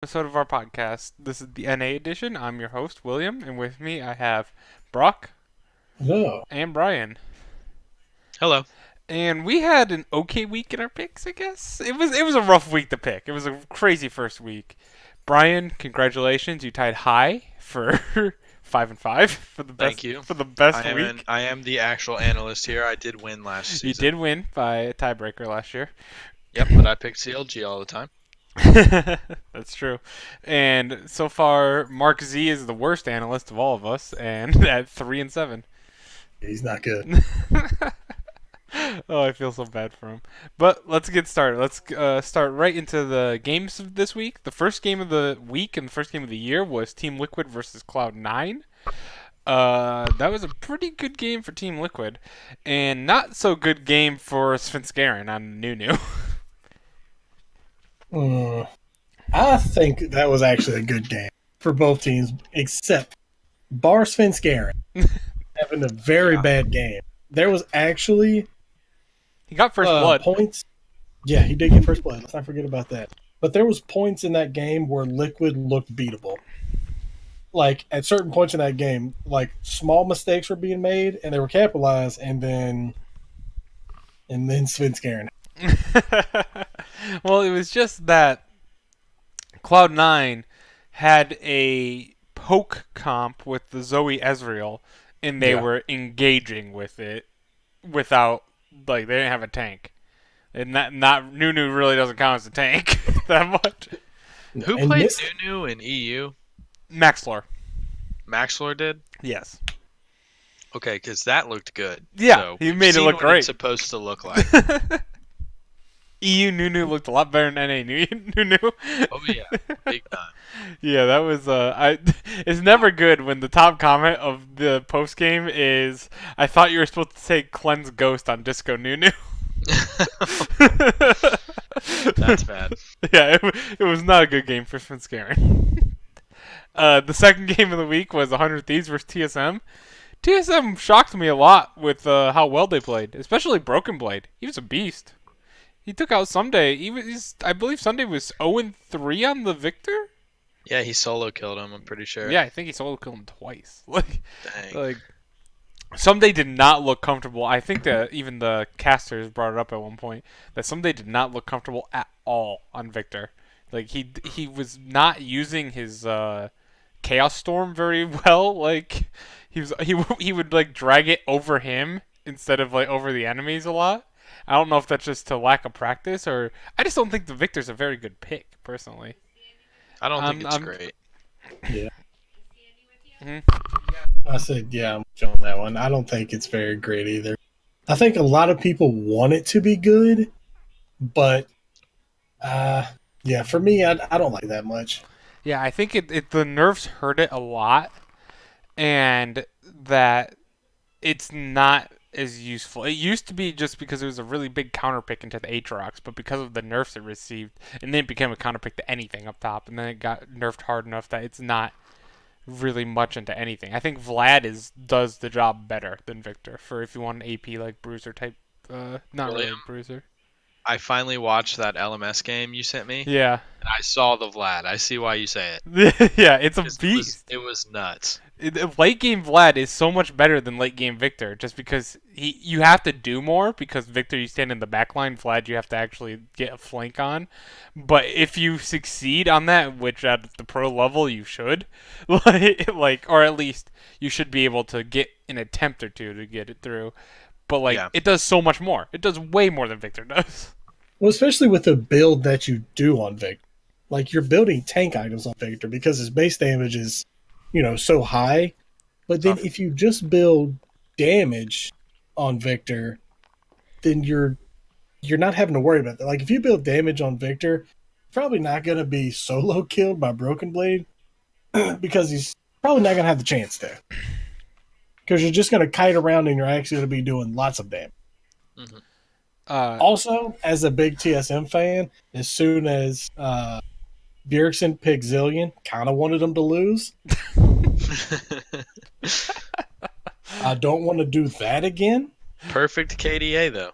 Episode of our podcast. This is the NA edition. I'm your host, William, and with me I have Brock No. and Brian. Hello. And we had an okay week in our picks, I guess. It was a rough week to pick. It was a crazy first week. Brian, congratulations. You tied high for 5-5 for the Thank best you. for the best I am week. I am the actual analyst here. I did win last season. You did win by a tiebreaker last year. Yep, but I picked CLG all the time. That's true. And so far, Mark Z is the worst analyst of all of us, and at 3-7. He's not good. Oh, I feel so bad for him. But let's get started. Let's start right into the games of this week. The first game of the week and the first game of the year was Team Liquid versus Cloud9. That was a pretty good game for Team Liquid, and not so good game for Svenskeren on Nunu. I think that was actually a good game for both teams, except Bar Svenskeren having a very Yeah. bad game. There was actually He got first blood. points. Yeah, he did get first blood. Let's not forget about that. But there was points in that game where Liquid looked beatable. Like at certain points in that game, like small mistakes were being made and they were capitalized, and then Svenskeren. Well, it was just that Cloud9 had a poke comp with the Zoe Ezreal, and they Yeah. were engaging with it without, like, they didn't have a tank. And not Nunu really doesn't count as a tank that much. Who And played this- Nunu in EU? Maxlor. Maxlor did? Yes. Okay, because that looked good. Yeah, So he we've made it seen look what great. It's supposed to look like. EU Nunu looked a lot better than NA Nunu. Oh yeah, big time. Yeah, that was it's never good when the top comment of the post game is I thought you were supposed to say cleanse ghost on Disco Nunu. That's bad. Yeah, it was not a good game for Svenskeren. The second game of the week was 100 Thieves versus TSM. TSM shocked me a lot with how well they played, especially Broken Blade. He was a beast. He took out Sunday. I believe Sunday was 0-3 on the Victor. Yeah, he solo killed him. I'm pretty sure. Yeah, I think he solo killed him twice. Dang. Like Someday did not look comfortable. I think that even the casters brought it up at one point that Someday did not look comfortable at all on Victor. Like he was not using his Chaos Storm very well. Like he would like drag it over him instead of like over the enemies a lot. I don't know if that's just to lack of practice or I just don't think the Victor's a very good pick personally. I don't think it's I'm- great. Yeah. Mhm. I said, yeah, I'm with you on that one. I don't think it's very great either. I think a lot of people want it to be good, but yeah, for me, I don't like that much. Yeah, I think the nerfs hurt it a lot, and that it's not as useful. It used to be just because it was a really big counter pick into the Aatrox, but because of the nerfs it received, and then it became a counter pick to anything up top, and then it got nerfed hard enough that it's not really much into anything. I think Vlad does the job better than Victor for if you want an AP like Bruiser type. Not really William. Bruiser. I finally watched that LMS game you sent me, Yeah, and I saw the Vlad. I see why you say it. yeah, it's a 'Cause beast. It was nuts. Late game Vlad is so much better than late game Victor, just because you have to do more. Because Victor, you stand in the back line. Vlad, you have to actually get a flank on. But if you succeed on that, which at the pro level you should, or at least you should be able to get an attempt or two to get it through. But Yeah. it does so much more. It does way more than Victor does. Well, especially with the build that you do on Victor. Like, you're building tank items on Victor because his base damage is, so high. But then if you just build damage on Victor, then you're not having to worry about that. Like, if you build damage on Victor, probably not going to be solo killed by Broken Blade because he's probably not going to have the chance to. Because you're just going to kite around and you're actually going to be doing lots of damage. Also, as a big TSM fan, as soon as Bjergsen picked Zillion, kind of wanted him to lose. I don't want to do that again. Perfect KDA though.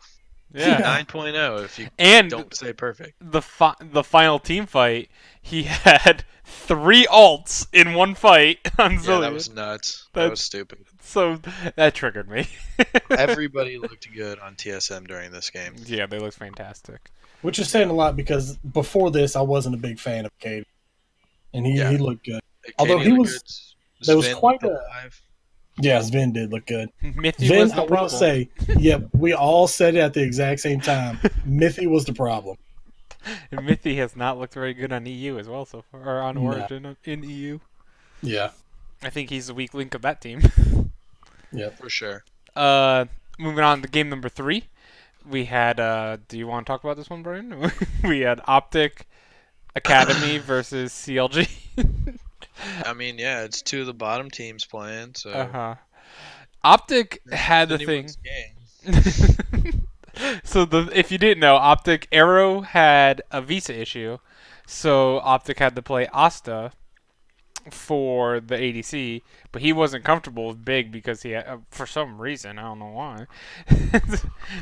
Yeah. 9.0 if you And don't say perfect. the final team fight, he had 3 ults in one fight on Yeah, Zillion. that was nuts. That That's- was stupid. So that triggered me. Everybody looked good on TSM during this game. Yeah, they look fantastic. Which is saying a lot because before this, I wasn't a big fan of Cade, and he looked good. Although Katie he looked was- good. there was Sven quite looked a- alive. Yeah, Sven did look good. Mithy Sven, was I the will problem. say, yeah, we all said it at the exact same time. Mithy was the problem. And Mithy has not looked very good on EU as well so far, or on No. Origin in EU. Yeah, I think he's the weak link of that team. yeah. For sure. Moving on to game number 3, we had. Do you want to talk about this one, Brian? We had Optic Academy versus CLG. I mean, yeah, it's 2 of the bottom teams playing, so. Uh-huh. Optic had the thing. Anyone's game. So if you didn't know, Optic Arrow had a visa issue, so Optic had to play Asta for the ADC, but he wasn't comfortable with Big because he had, for some reason, I don't know why.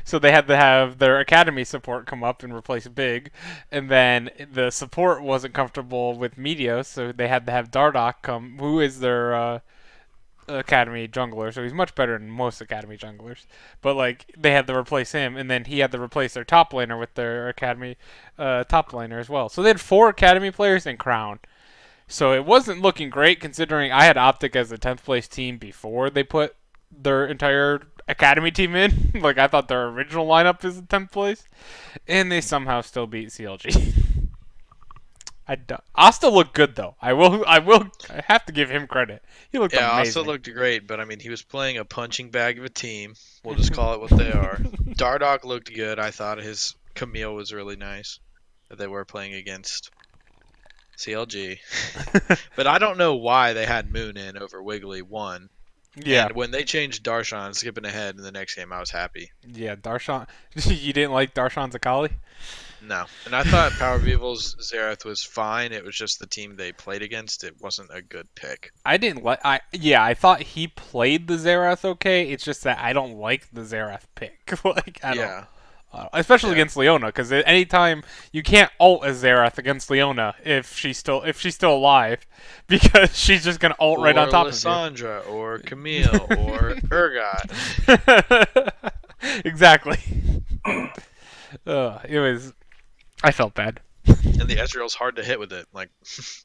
So they had to have their academy support come up and replace Big, and then the support wasn't comfortable with Meteos, so they had to have Dardoch come, who is their academy jungler, so he's much better than most academy junglers, but like they had to replace him, and then he had to replace their top laner with their academy top laner as well. So they had 4 academy players in Crown. So it wasn't looking great considering I had Optic as the 10th place team before they put their entire academy team in. Like I thought their original lineup is the 10th place, and they somehow still beat CLG. Asta looked good though. I have to give him credit. He looked Yeah, amazing. also looked great, but I mean, he was playing a punching bag of a team. We'll just call it what they are. Dardoch looked good. I thought his Camille was really nice that they were playing against CLG. But I don't know why they had Moon in over Wiggly 1. Yeah, And when they changed Darshan, skipping ahead in the next game, I was happy. yeah. Darshan, you didn't like Darshan's Akali? No. And I thought Power of Evil's Xerath was fine. It was just the team they played against. It wasn't a good pick. I didn't like. I thought he played the Xerath okay. It's just that I don't like the Xerath pick. Like I don't. Yeah. Especially Yeah. against Leona, because anytime you can't ult as Xerath against Leona if she's still alive, because she's just gonna ult right on top of Lissandra, or Camille, or Urgot. you. Exactly. It was. I felt bad. And the Ezreal's hard to hit with it. Like,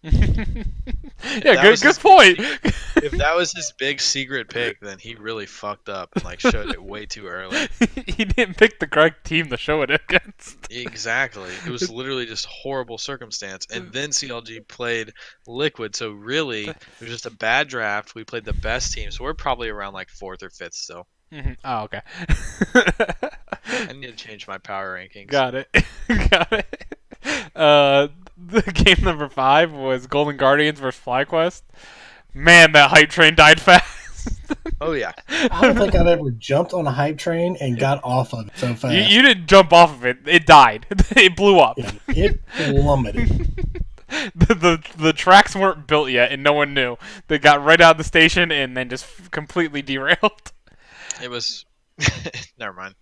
Yeah, that good was his point. if that was his big secret pick, then he really fucked up and like showed it way too early. He didn't pick the correct team to show it against. Exactly. It was literally just horrible circumstance. And then CLG played Liquid, so really it was just a bad draft. We played the best team, so we're probably around like 4th or 5th still. Oh, okay. I need to change my power rankings. Got it. Got it. The game number 5 was Golden Guardians versus FlyQuest. Man, that hype train died fast. Oh yeah. I don't think I've ever jumped on a hype train and got off of it so fast. You didn't jump off of it. It died. It blew up. Yeah, it plummeted. The tracks weren't built yet, and no one knew. They got right out of the station and then just completely derailed. It was never mind.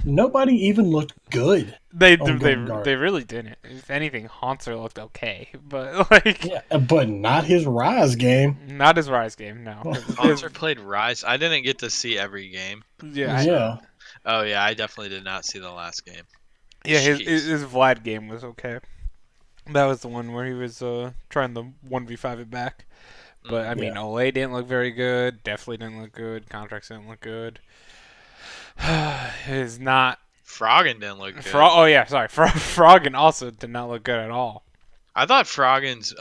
Nobody even looked good. They on Golden Guard. really didn't. If anything, Haunter looked okay, but like Yeah, but not his Rise game. not his Rise game. No. Monster played Rise. I didn't get to see every game. Yeah, Yeah. Oh yeah, I definitely did not see the last game. yeah. His Jeez. his Vlad game was okay. That was the one where he was trying to 1v5 it back. But I mean, Yeah. Olay didn't look very good. Definitely didn't look good. Contracts didn't look good. Is not. Froggen didn't look good. Oh yeah, sorry. Froggen also did not look good at all. I thought Froggen's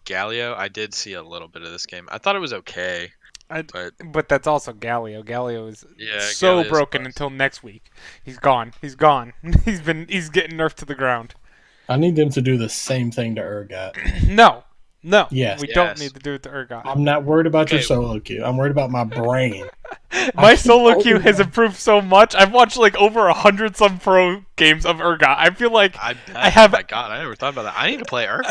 Galio. I did see a little bit of this game. I thought it was okay. But that's also Galio. Galio is Yeah, so Galio's broken bust. until next week. He's gone. He's gone. He's getting nerfed to the ground. I need them to do the same thing to Urgot. No. Yes. We don't Yes. need to do it to Urgot. I'm not worried about your Okay. solo queue. I'm worried about my brain. My I solo keep queue has holding improved so much. I've watched like over 100 some pro games of Urgot. I feel like I bet. I have- Oh my god, I never thought about that. I need to play Urgot.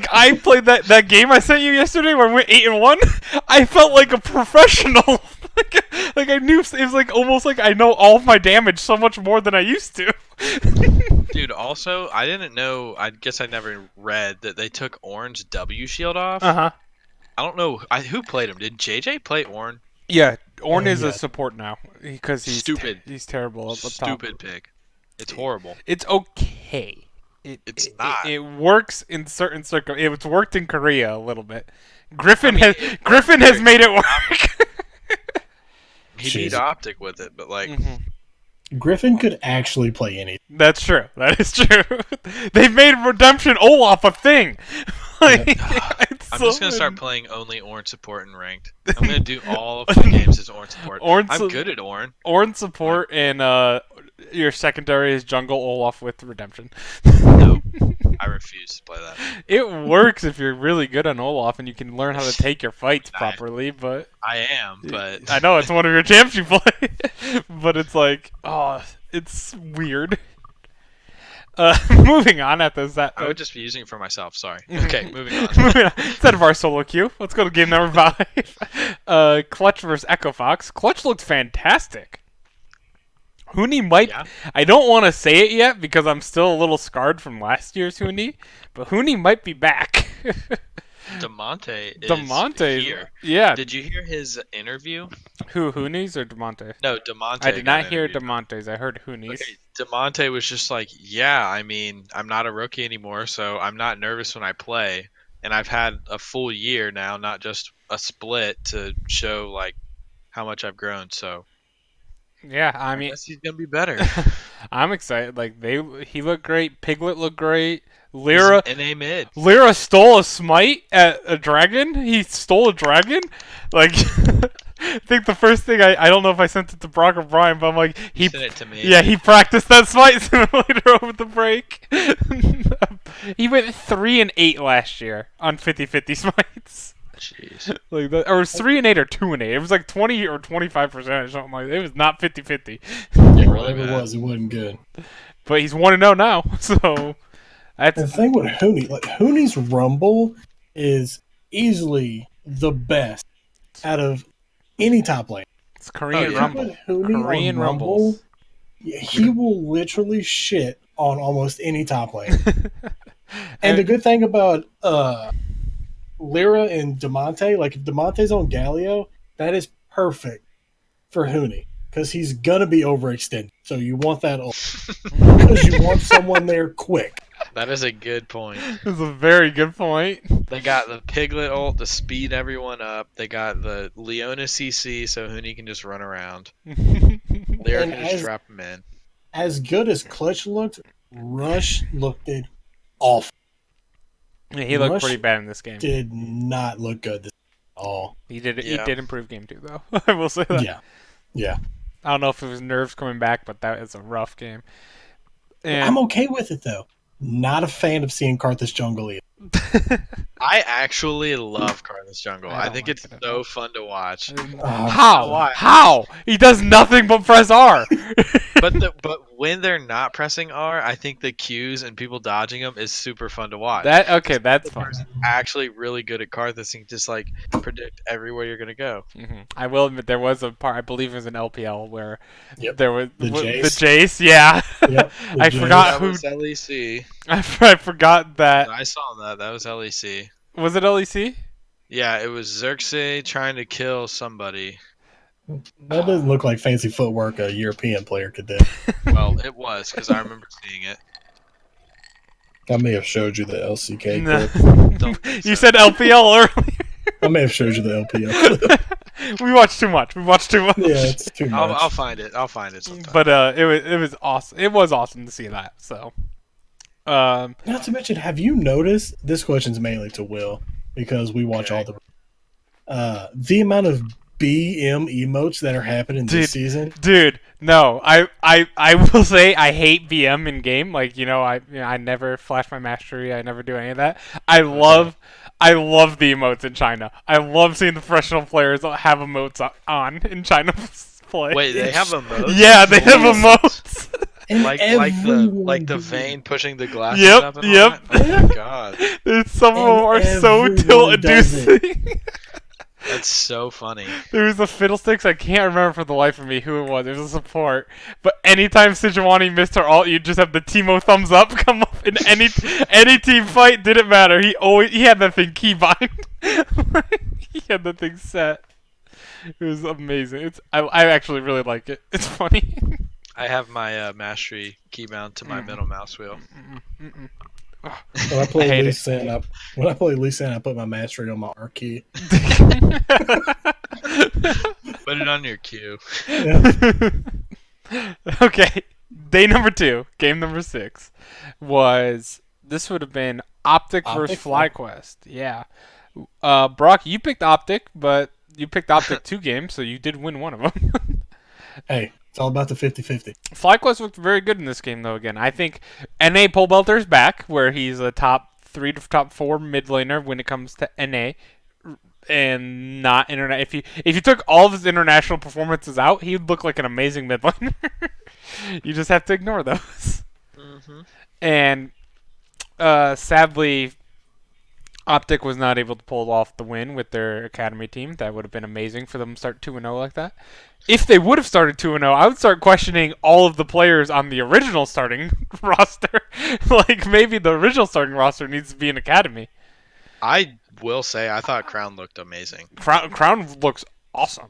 I played that game I sent you yesterday where we went 8-1. I felt like a professional. like I knew it was like almost like I know all of my damage so much more than I used to. Dude, also, I didn't know. I guess I never read that they took Ornn's W shield off. Uh huh. I don't know who played him. Did JJ play Ornn? Yeah, Ornn is a yeah. support now because Stupid. He's terrible up top. Stupid pick. It's horrible. It's okay. It's not. It works in certain It's worked in Korea a little bit. Griffin it has made it work. He beat Optic with it, but like, Griffin could actually play anything. That's true. That is true. They've made Redemption Olaf a thing. Like, I'm just gonna start playing only Ornn support and ranked. I'm gonna do all of my games as Ornn support. I'm good at Ornn. Ornn support and your secondary is jungle Olaf with Redemption. Nope. I refuse to play that. It works if you're really good on Olaf and you can learn how to take your fights properly, but I am, but I know it's one of your champs you play. But it's like, oh, it's weird. Moving on at this. I would just be using it for myself. Sorry. Okay, moving on. Instead of our solo queue, let's go to game number 5. Clutch versus Echo Fox. Clutch looked fantastic. Huni might. Yeah. I don't want to say it yet because I'm still a little scarred from last year's Huni, but Huni might be back. Demonte is here. Yeah. Did you hear his interview? Who, Huni's or Demonte? No, Demonte. I did not hear Demonte's. I heard Huni's. Okay, Demonte was just like, yeah, I mean, I'm not a rookie anymore, so I'm not nervous when I play. And I've had a full year now, not just a split, to show like how much I've grown. So yeah, I mean, guess he's gonna be better. I'm excited. Like he looked great. Piglet looked great. Lyra NA mid. Lyra stole a smite at a dragon. He stole a dragon. Like I think the first thing I don't know if I sent it to Brock or Brian, but I'm like he sent it to me. Yeah, he practiced that smite simulator over the break. He went 3-8 last year on 50-50 smites. Jeez. Like that, or it was 3-8 or 2-8. It was like 20 or 25% or something like that. It was not 50-50. Yeah, whatever it wasn't good. But he's 1-0 now, so that's the thing with Huni. Like Huni's Rumble is easily the best out of any top lane. It's Korean Rumble. Korean Rumble. He will literally shit on almost any top lane. And the good thing about Lyra and Demonte, like if Demonte's on Galio, that is perfect for Huni because he's gonna be overextended. So you want that because you want someone there quick. That is a good point. That's a very good point. They got the Piglet ult to speed everyone up. They got the Leona CC so Huni can just run around. Lyra can just drop him in. As good as Clutch looked, Rush looked awful. Yeah, he looked pretty bad in this game. Did not look good at all. He did improve game 2 though. I will say that. Yeah. I don't know if it was nerves coming back, but that is a rough game. And I'm okay with it though. Not a fan of seeing Karthus jungle either. I actually love Karthus jungle. I think like it's so fun to watch. How? How? He does nothing but press R. But when they're not pressing R, I think the Qs and people dodging them is super fun to watch. That's fun. Actually, really good at Karthus and just like predict everywhere you're gonna go. Mm-hmm. I will admit there was a part I believe it was an LPL where there was the Jace. Yeah, I forgot who. That was LEC. I forgot that. I saw that. That was LEC. Was it LEC? Yeah, it was Xerxes trying to kill somebody. That doesn't look like fancy footwork a European player could do. Well, it was because I remember seeing it. I may have showed you the LCK clip. You said LPL earlier. I may have showed you the LPL. We watched too much. Yeah, it's too much. I'll find it. I'll find it sometime. But it was awesome. It was awesome to see that. So, not to mention, have you noticed? This question's mainly to Will because we watch all the amount of BM emotes that are happening this season. Dude, no. I will say I hate BM in game. Like, I never flash my mastery. I never do any of that. I love the emotes in China. I love seeing the professional players have emotes on in China play. Wait, they have emotes? Yeah, they have emotes. like the vein pushing the glasses yep, up and yep. Oh my god. Some of them are so tilt-inducing. That's so funny. There was a Fiddlesticks. I can't remember for the life of me who it was. It was a support. But anytime Sejuani missed her ult, you'd just have the Teemo thumbs up come up in any team fight. Didn't matter. He had that thing keybind. He had that thing set. It was amazing. I actually really like it. It's funny. I have my mastery keybound to my middle mouse wheel. When I play hate Lee it. Sin, I put my mastery on my R key. Put it on your queue. Yeah. Okay. Day number 2, game number 6, this would have been Optic versus Optic? FlyQuest. Yeah. Brock, you picked Optic, but you picked Optic 2 games, so you did win one of them. Hey, it's all about the 50-50. FlyQuest looked very good in this game, though. Again, I think NA Pole Belter's back, where he's a top 3 to top 4 mid laner when it comes to NA, and not internet. If you took all of his international performances out, he'd look like an amazing mid laner. You just have to ignore those. Mm-hmm. And sadly, Optic was not able to pull off the win with their academy team. That would have been amazing for them to start 2-0 like that. If they would have started 2-0, I would start questioning all of the players on the original starting roster. Like, maybe the original starting roster needs to be an academy. I will say, I thought Crown looked amazing. Crown looks awesome.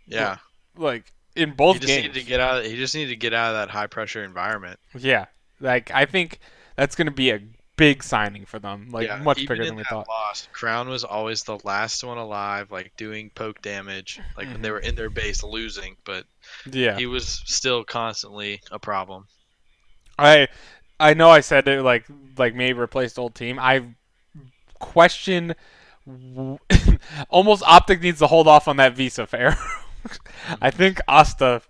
Yeah. Like, in both He just games. needed to get out. He just needed to get out of that high pressure environment. Yeah. Like, I think that's going to be a big signing for them. Like, Yeah, much even bigger in than we that thought. loss, Crown was always the last one alive, like doing poke damage, like when they were in their base losing, but Yeah. he was still constantly a problem. I know I said it like maybe replace the old team. I question almost Optic needs to hold off on that Visa fair. I think Asta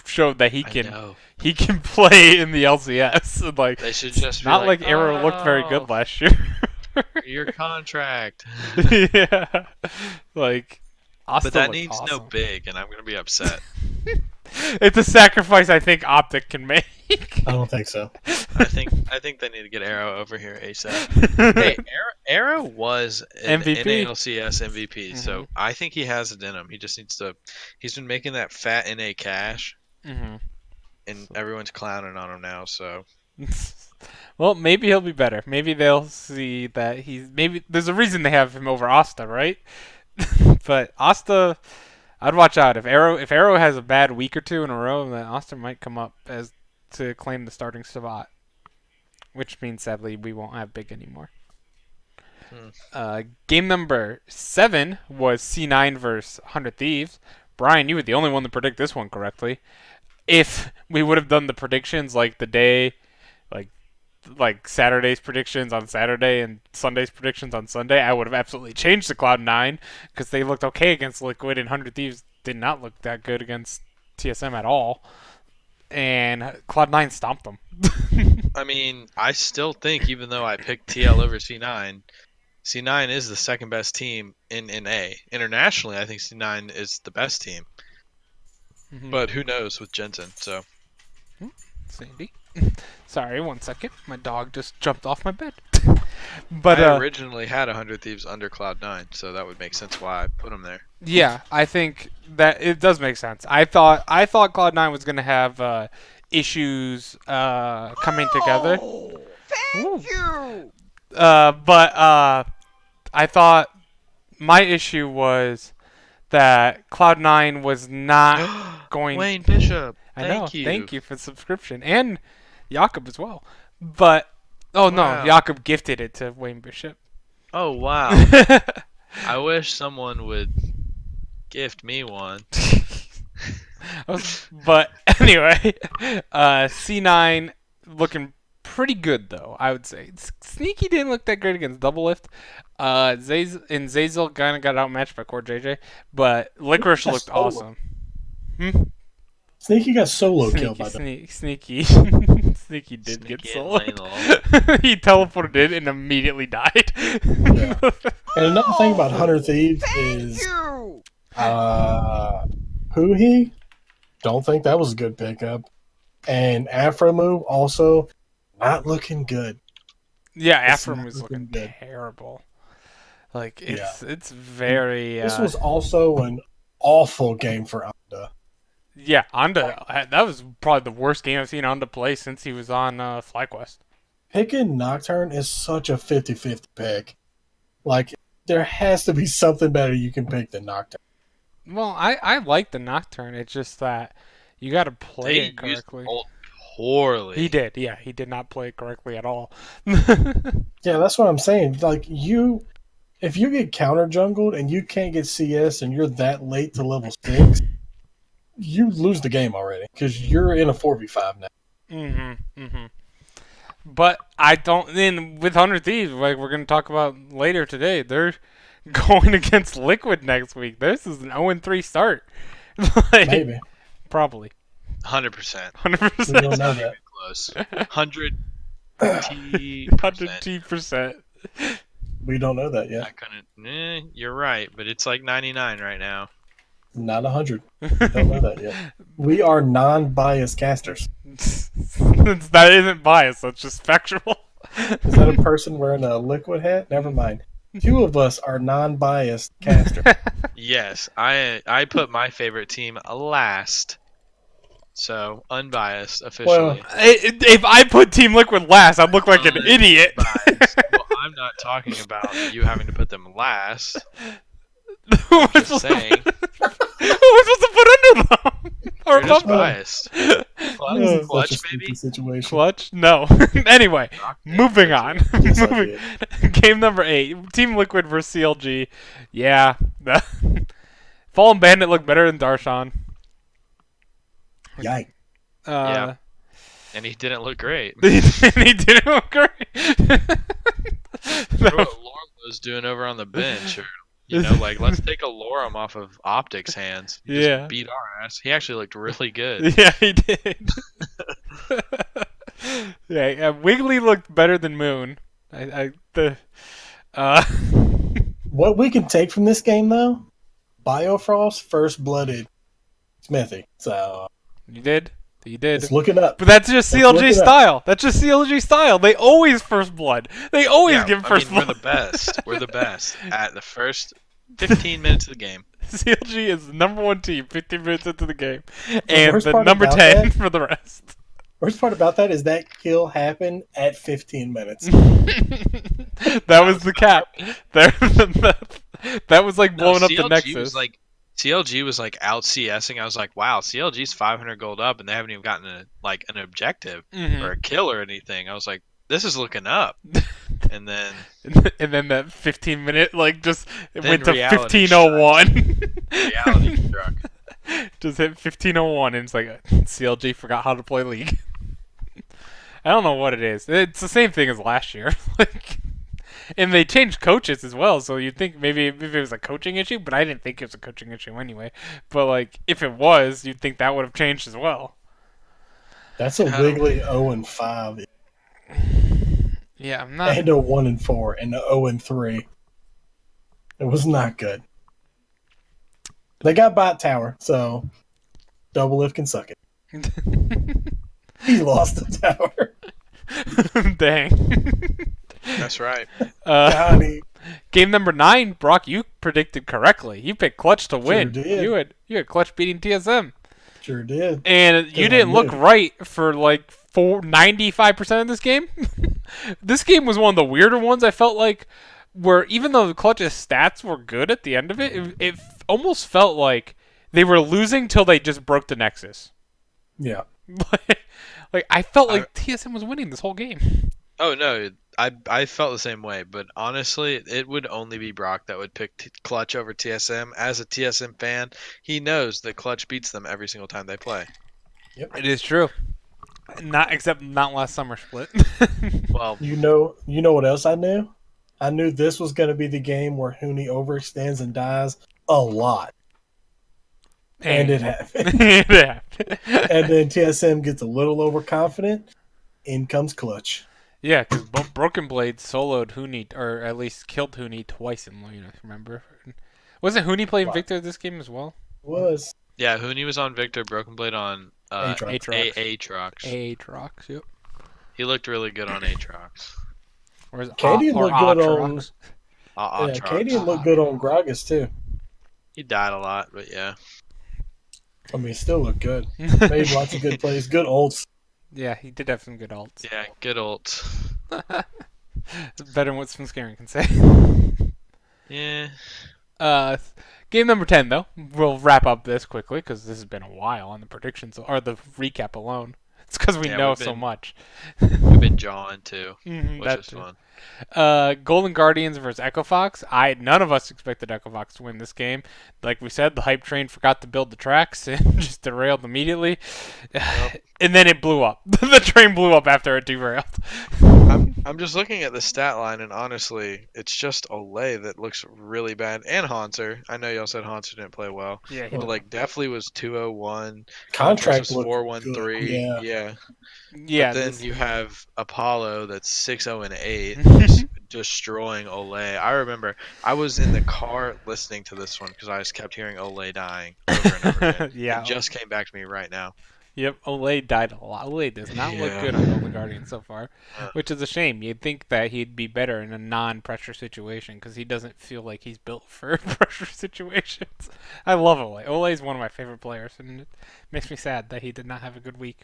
showed that he I can know. play in the LCS. Like, They should just be not like Arrow looked very good "Oh, last year. your contract. Yeah. Like, Asta But that looked needs no awesome. big, and I'm gonna be upset. It's a sacrifice I think Optic can make. I don't think so. I think they need to get Arrow over here ASAP. Hey, Arrow was an MVP. NALCS MVP, so I think he has it in him. He just needs to. He's been making that fat NA cash, Mhm. and everyone's clowning on him now. So Well, maybe he'll be better. Maybe they'll see that maybe there's a reason they have him over Asta, right? But Asta, I'd watch out. If Arrow has a bad week or two in a row, then Asta might come up as to claim the starting spot, which means sadly we won't have Big anymore. Game number 7 was C9 versus 100 Thieves. Brian, you were the only one to predict this one correctly. If we would have done the predictions like the day, like Saturday's predictions on Saturday and Sunday's predictions on Sunday, I would have absolutely changed the Cloud9 because they looked okay against Liquid, and 100 Thieves did not look that good against TSM at all. And Cloud9 stomped them. I mean, I still think even though I picked TL over C9, C9 is the second best team in NA. Internationally, I think C9 is the best team. But who knows with Jensen? So Sandy. Sorry, 1 second. My dog just jumped off my bed. But I originally had 100 Thieves under Cloud9, so that would make sense why I put them there. yeah, I think that it does make sense. I thought Cloud9 was going to have issues coming together. Thank you. But I thought my issue was that Cloud9 was not going. Wayne Bishop, I know. thank you. Thank you for the subscription, and Jakob as well. But Wow. no, Jakob gifted it to Wayne Bishop. Oh wow! I wish someone would gift me one. But anyway, C9 looking pretty good though. I would say Sneaky didn't look that great against Double Lift. Zazel kind of got outmatched by Core JJ, but Licorice looked solo. awesome. Sneaky got solo killed by them. Sneaky did get Sneaky solo. and He teleported in and immediately died. Yeah. And another thing about Hunter Thieves is You. who he? Don't think that was a good pickup. And Afro move also not looking good. Yeah, It's Afram not was looking looking good. terrible. Like Yeah. it's very This was also an awful game for Anda. yeah. Anda, that was probably the worst game I've seen Anda play since he was on FlyQuest. Picking Nocturne is such a 50-50 pick. Like, there has to be something better you can pick than Nocturne. Well, I like the Nocturne. It's just that you got to play They it used correctly. ult poorly. He did, yeah. He did not play it correctly at all. Yeah, that's what I'm saying. Like, if you get counter jungled and you can't get CS and you're that late to level 6, you lose the game already because you're in a 4v5 now. But I don't. Then with 100 Thieves, like we're gonna talk about later today, they're going against Liquid next week. This is an 0-3 start. Like, Maybe. probably 100%. 100%. We don't know Not that. even close. 100 100%. We don't know that I yet. couldn't. You're right, but it's like 99 right now. Not 100. We don't know that yet. We are non-biased casters. That isn't bias. That's just factual. Is that a person wearing a Liquid hat? Never mind. Two of us are non-biased casters. Yes, I put my favorite team last. So, unbiased officially. Well, If I put Team Liquid last, I'd look like an idiot. Unbiased. Well, I'm not talking about you having to put them last. Who Just saying. Who am I supposed to put under them? Or You're just above them? biased. this Clutch, is such a baby. stupid situation. Clutch? No. Anyway, moving on. Yes, I Moving- did. Game number 8. Team Liquid versus CLG. Yeah. Fallen Bandit looked better than Darshan. Yikes. Yeah. And he didn't look great. And he didn't look great. Remember what Lorem was doing over on the bench? Or, like, let's take a Lorem off of Optic's hands. He just Yeah. beat our ass. He actually looked really good. Yeah, he did. Yeah, Wiggly looked better than Moon. What we can take from this game, though, Biofrost first-blooded Smithy. So, You did? You did. it's looking up. But that's just Let's look CLG it up. style. That's just CLG style. They always first blood. They always Yeah, give first we're blood. the best. We're the best at the first 15 minutes of the game. CLG is the number 1 team 15 minutes into the game. And worst the part number about 10 that- for the rest. Worst part about that is that kill happened at 15 minutes. That was the cap. That was like blowing up the CLG Nexus. Was like, CLG was like out CSing. I was like, wow, CLG's 500 gold up, and they haven't even gotten an objective Mhm. or a kill or anything. I was like, this is looking up. And then And then that 15-minute, like, just it Then went to reality 15:01. reality struck. Just hit 15:01, and it's like CLG forgot how to play League. I don't know what it is. It's the same thing as last year. Like, and they changed coaches as well, so you'd think maybe if it was a coaching issue, but I didn't think it was a coaching issue anyway. But like, if it was, you'd think that would have changed as well. That's a How- wiggly 0-5 Yeah, I'm not. and a 1-4 and a 0-3. It was not good. They got bot tower, so double lift can suck it. He lost the tower. Dang. That's right. Johnny. Game number 9, Brock, you predicted correctly. You picked Clutch to win. did. You had Clutch beating TSM. Sure did. And you I didn't look knew. right for like 95% of this game. This game was one of the weirder ones I felt like, where even though the Clutch's stats were good at the end of it, it almost felt like they were losing till they just broke the Nexus. Yeah. Like I felt like TSM was winning this whole game. Oh no, I felt the same way, but honestly, it would only be Brock that would pick Clutch over TSM. As a TSM fan, he knows that Clutch beats them every single time they play. It is true. Not last summer split. Well, You know what else I knew? I knew this was going to be the game where Hooney overextends and dies a lot. And it happened. Yeah. And then TSM gets a little overconfident. In comes Clutch. Yeah, because Broken Blade soloed Hooney, or at least killed Hooney twice in Luna, remember? Wasn't Hooney playing Wow. Victor this game as well? Was yeah, Hooney was on Victor, Broken Blade on Aatrox. Aatrox. Aatrox, yep. He looked really good on Aatrox. Or is it Candy or looked good on- Aatrox? I'll Yeah, try. Cadian looked good on Gragas too. He died a lot, but yeah. I mean, still looked good. Made lots of good plays, good ults. Yeah, he did have some good ults. Yeah, good ult. Better than what Scaring can say. Yeah. Uh, Game number 10, though. We'll wrap up this quickly because this has been a while on the predictions or the recap alone. It's because we know so much. We've been jawing too, which that is too. fun. Golden Guardians versus Echo Fox. None of us expected Echo Fox to win this game. Like we said, the hype train forgot to build the tracks and just derailed immediately. Yep. And then it blew up. The train blew up after it derailed. I'm just looking at the stat line, and honestly, it's just Olay that looks really bad, and Haunter. I know y'all said Haunter didn't play well, Yeah, but like definitely was 201. Contract was looked 413. good. Yeah. yeah. But then you have Apollo that's 6-0-8, just destroying Olay. I remember I was in the car listening to this one because I just kept hearing Olay dying over and over again. Yeah. It just came back to me right now. Yep, Olay died a lot. Olay does not look Yeah. good on Golden Guardian so far, Yeah. which is a shame. You'd think that he'd be better in a non-pressure situation because he doesn't feel like he's built for pressure situations. I love Olay. Olay is one of my favorite players, and it makes me sad that he did not have a good week.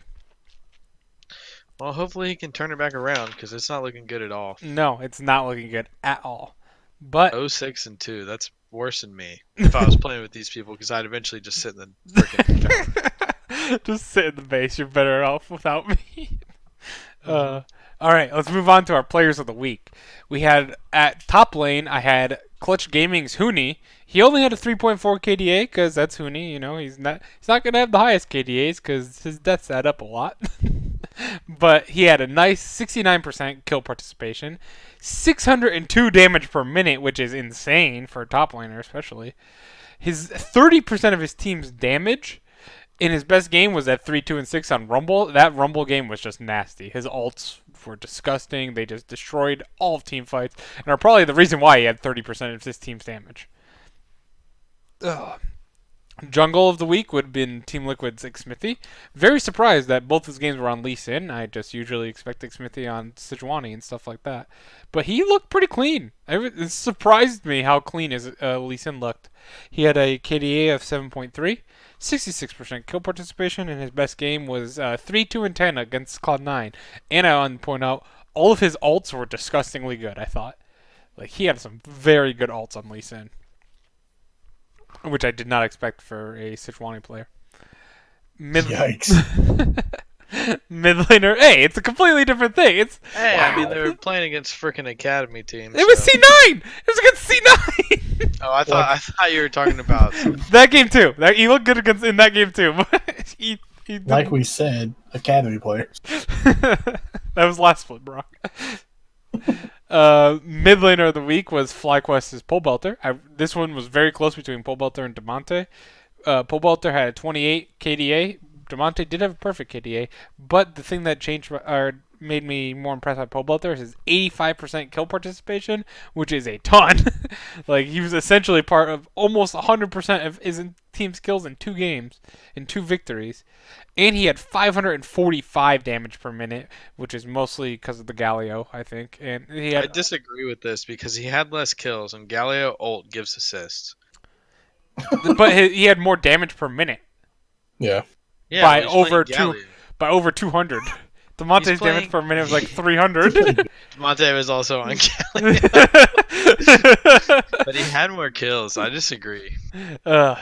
Well, hopefully he can turn it back around because it's not looking good at all. No, it's not looking good at all. But 0-6-2, that's worse than me if I was playing with these people because I'd eventually just sit in the freaking tower. just sit in the base. You're better off without me. All right, let's move on to our players of the week. We had at top lane, I had Clutch Gaming's Huni. He only had a 3.4 KDA because that's Huni. You know, he's not going to have the highest KDAs because his deaths add up a lot. But he had a nice 69% kill participation, 602 damage per minute, which is insane for a top laner, especially. His 30% of his team's damage in his best game was at 3-2-6 on Rumble. That Rumble game was just nasty. His ults were disgusting. They just destroyed all of team fights and are probably the reason why he had 30% of his team's damage. Ugh. Jungle of the week would have been Team Liquid's Xmithy. Very surprised that both his games were on Lee Sin. I just usually expect Xmithy on Sejuani and stuff like that. But he looked pretty clean. It surprised me how clean his Lee Sin looked. He had a KDA of 7.3, 66% kill participation, and his best game was 3-2-10 against Cloud9. And I want to point out, all of his ults were disgustingly good, I thought. Like, he had some very good ults on Lee Sin, which I did not expect for a Sejuani player. Yikes. Mid laner, hey, it's a completely different thing. Hey, I mean, they were playing against freaking academy teams. It was so- C9. It was against C9. Oh, I thought you were talking about. That game too. He looked good in that game too. he Like we said, academy players. that was last split, bro. Mid laner of the week was FlyQuest's Pole Belter. This one was very close between Pole Belter and Demonte. Pole Belter had a 28 KDA. Demonte did have a perfect KDA, but the thing that changed or made me more impressed by Pole Belter is his 85% kill participation, which is a ton. Like, he was essentially part of almost 100% of his team's kills in 2 games, in 2 victories. And he had 545 damage per minute, which is mostly because of the Galio, I think. And he I had, disagree with this because he had less kills, and Galio ult gives assists. but he had more damage per minute Yeah. Yeah, by but he's over playing over 200. Demonte's playing- damage per minute was like 300. Demonte was also on Galio, but he had more kills. I disagree.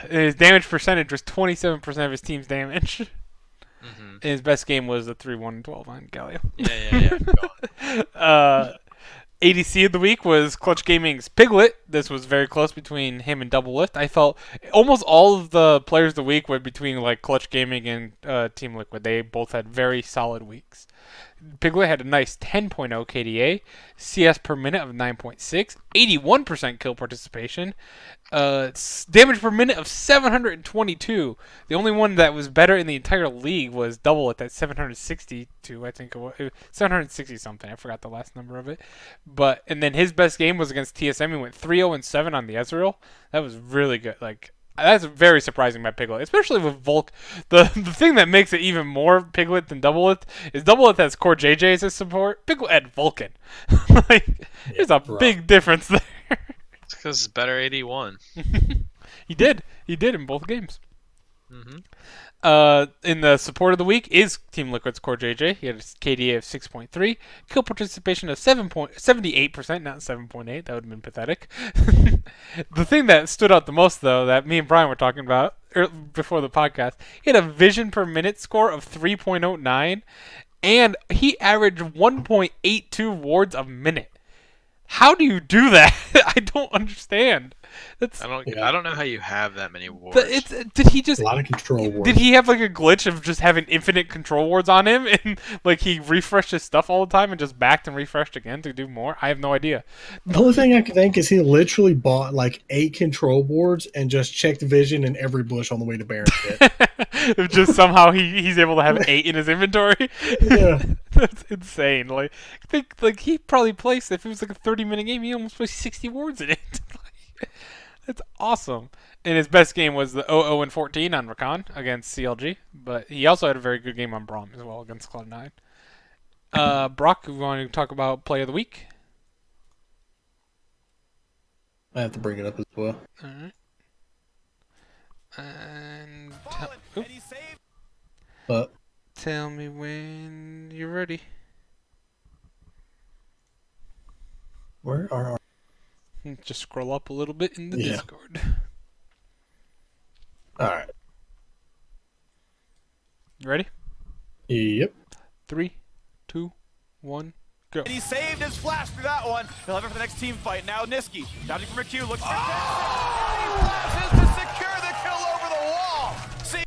His damage percentage was 27% of his team's damage. Mm-hmm. And his best game was a 3-1-12 on Galio. Yeah. Go on. ADC of the week was Clutch Gaming's Piglet. This was very close between him and Double Lift. I felt almost all of the players of the week were between like Clutch Gaming and Team Liquid. They both had very solid weeks. Piglet had a nice 10.0 KDA, CS per minute of 9.6, 81% kill participation, damage per minute of 722. The only one that was better in the entire league was Double It at 762, I think it was 760 something. I forgot the last number of it. And then his best game was against TSM. He went 3-0-7 on the Ezreal. That was really good. Like, that's very surprising by Piglet, especially with Volk. The thing that makes it even more Piglet than Doubleth is Doubleth has core JJ as his support. Piglet had Vulcan. Like, there's a big difference there. because better 81. He did. He did in both games. Mm-hmm. In the support of the week is Team Liquid's Core JJ. He had a KDA of 6.3, kill participation of 78%, not 7.8. That would have been pathetic. The thing that stood out the most, though, that me and Brian were talking about before the podcast, he had a vision per minute score of 3.09, and he averaged 1.82 wards a minute. How do you do that? I don't understand. That's I don't know how you have that many wards. did he just A lot of control wards. did he have like a glitch of just having infinite control wards on him and like he refreshed his stuff all the time and just backed and refreshed again to do more? I have no idea. The only thing I can think is he literally bought like 8 control boards and just checked vision in every bush on the way to Baron Pit. Just somehow he's able to have 8 in his inventory. Yeah. That's insane. Like I think like he probably placed, if it was like a 30-minute game, he almost placed 60 wards in it. That's awesome. And his best game was the 0-14 on Rakan against CLG, but he also had a very good game on Braum as well against Cloud9. Brock, we want to talk about play of the week? I have to bring it up as well. All right. And But tell me when you're ready. where are our... Just scroll up a little bit in the Discord. All right. You ready? Yep. 3, 2, 1, go. And he saved his flash through that one. He'll have it for the next team fight. Now Niski, dodging from a Q, looks for he flashes to secure the kill over the wall. See?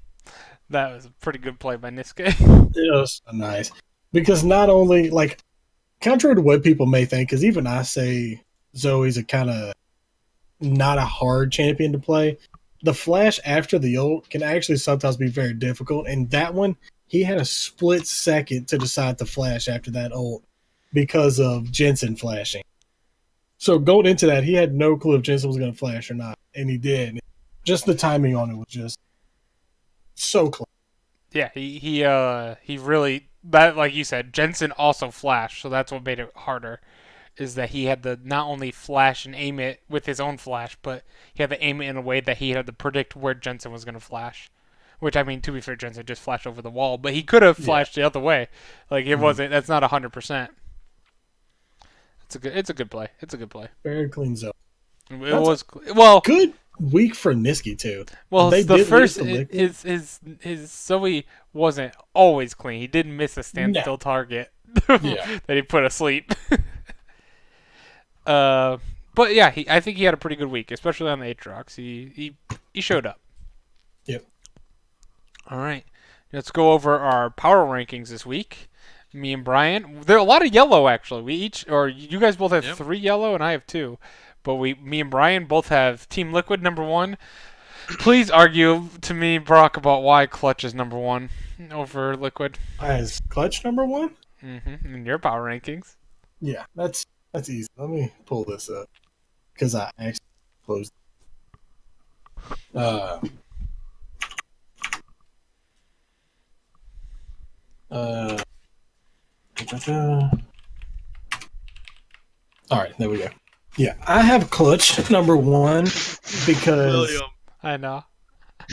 That was a pretty good play by Niske. It was nice. Because not only, like, contrary to what people may think, because even I say Zoe's a kind of not a hard champion to play, the flash after the ult can actually sometimes be very difficult. And that one, he had a split second to decide to flash after that ult because of Jensen flashing. So going into that, he had no clue if Jensen was going to flash or not. And he did. Just the timing on it was just so close. Yeah, he really, that, like you said, Jensen also flashed, so that's what made it harder. Is that he had to not only flash and aim it with his own flash, but he had to aim it in a way that he had to predict where Jensen was going to flash. Which, I mean, to be fair, Jensen just flashed over the wall, but he could have flashed the other way. Like, it wasn't, that's not 100%. It's a good play. It's a good play. Very clean zone. It was, well, Good week for Niski, too. well, They the did first, lose the his Zoe wasn't always clean. He did miss a standstill target Yeah. that he put asleep. But yeah, I think he had a pretty good week, especially on the Aatrox. He showed up. Yep. All right, let's go over our power rankings this week. Me and Brian, there are a lot of yellow actually. You guys both have 3 yellow, and I have 2. But me and Brian both have Team Liquid number 1. Please argue to me, Brock, about why Clutch is number 1 over Liquid. As Clutch number 1? In your power rankings. Yeah, that's easy. Let me pull this up because I actually closed. All right, there we go. Yeah, I have Clutch number 1 because William. I know.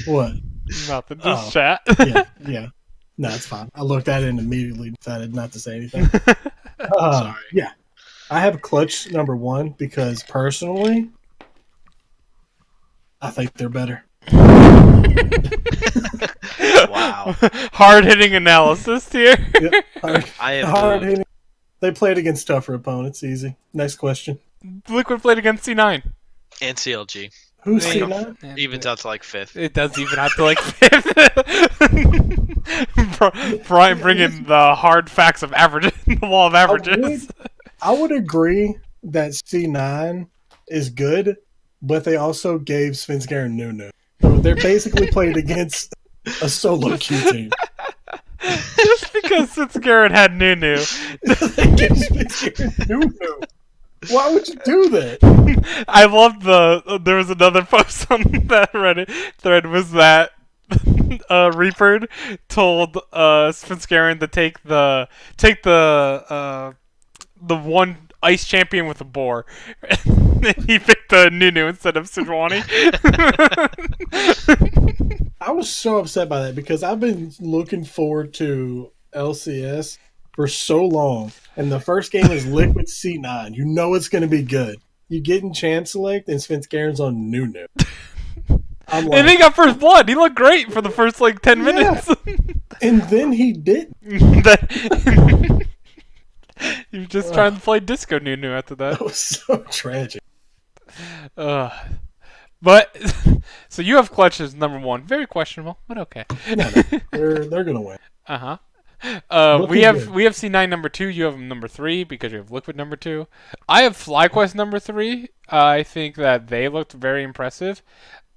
what? Nothing. Just chat. Yeah. No, it's fine. I looked at it and immediately decided not to say anything. Sorry. Yeah, I have Clutch number 1 because personally, I think they're better. Wow. Hard hitting analysis here. Yep. I am Hard moved. hitting. They played against tougher opponents. Easy. Next question. Liquid played against C9. And CLG. Who's There you C9? Evens out to like 5th. It does even out to like 5th. Brian bringing the hard facts of averages, the law of averages. I would agree that C9 is good, but they also gave Svenskeren Nunu. So they're basically played against a solo queue team. Just because Svenskeren had Nunu. They gave Svenskeren Nunu. Why would you do that? I loved there was another post on that Reddit thread was that Reaper told Svenskeren to take the one Ice Champion with a boar. He picked Nunu instead of Sejuani. I was so upset by that because I've been looking forward to LCS for so long, and the first game is Liquid C9. You know it's going to be good. You get in Chance Select, and Svenskeren on Nunu. I'm like, And he got first blood. He looked great for the first 10 minutes. and then he didn't. He was just trying to play Disco Nunu after that. That was so tragic. But so you have Clutch as number 1. Very questionable, but okay. No, they're going to win. We have good. C9 number 2. You have them number 3 because you have Liquid number 2. I have FlyQuest number 3. I think that they looked very impressive.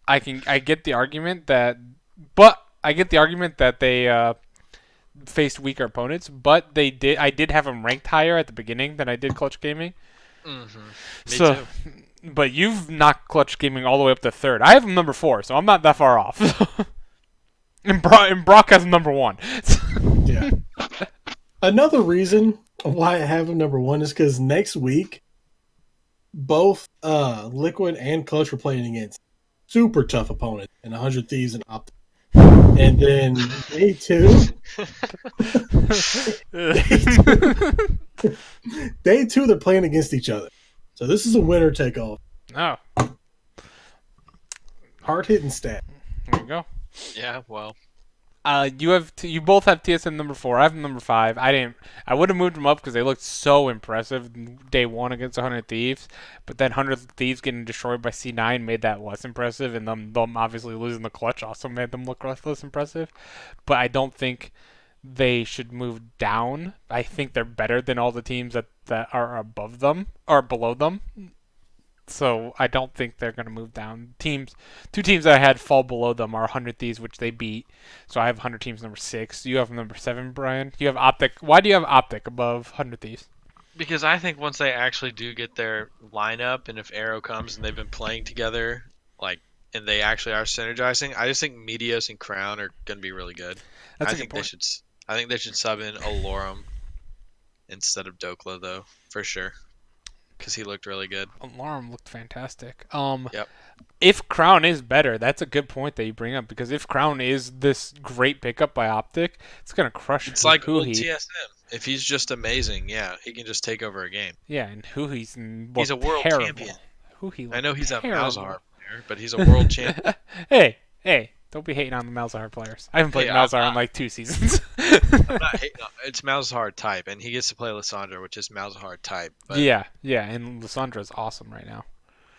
I get the argument that they faced weaker opponents, but I did have them ranked higher at the beginning than I did Clutch Gaming. Mm-hmm. Me So, too. but you've knocked Clutch Gaming all the way up to 3rd. I have them number 4, so I'm not that far off. and Brock has them number 1. Yeah. Another reason why I have him number 1 is because next week, both Liquid and Clutch were playing against super tough opponents in 100 Thieves and Optic. And then day 2, day 2 they're playing against each other. So this is a winner take all. Oh, Hard hitting stat. there you go. Yeah, well, You both have TSM number 4. I have number 5. I would have moved them up because they looked so impressive day 1 against 100 Thieves, but then 100 Thieves getting destroyed by C9 made that less impressive, and them obviously losing the Clutch also made them look less impressive. But I don't think they should move down. I think they're better than all the teams that are above them or below them. So I don't think they're going to move down. Two teams that I had fall below them are 100 Thieves, which they beat. So I have 100 Teams number 6. You have number 7, Brian. You have Optic. Why do you have Optic above 100 Thieves? because I think once they actually do get their lineup, and if Arrow comes and they've been playing together, and they actually are synergizing, I just think Meteos and Crown are going to be really good. That's I a think good point. I think they should sub in Alorum instead of Dokla though, for sure, because he looked really good. Alarm looked fantastic. Yep. If Crown is better, that's a good point that you bring up, because if Crown is this great pickup by Optic, it's going to crush It's like old Huhi. TSM. If he's just amazing, yeah, he can just take over a game. Yeah, and Huhi's He's a world terrible. champion. Huhi I know he's a terrible. Malzahar player, but he's a world champion. Hey, don't be hating on the Malzahar players. I haven't played Hey, I'm Malzahar in 2 seasons. I'm not hating on, it's Malzahar type, and he gets to play Lissandra, which is Malzahar type. But, yeah, and Lissandra's awesome right now.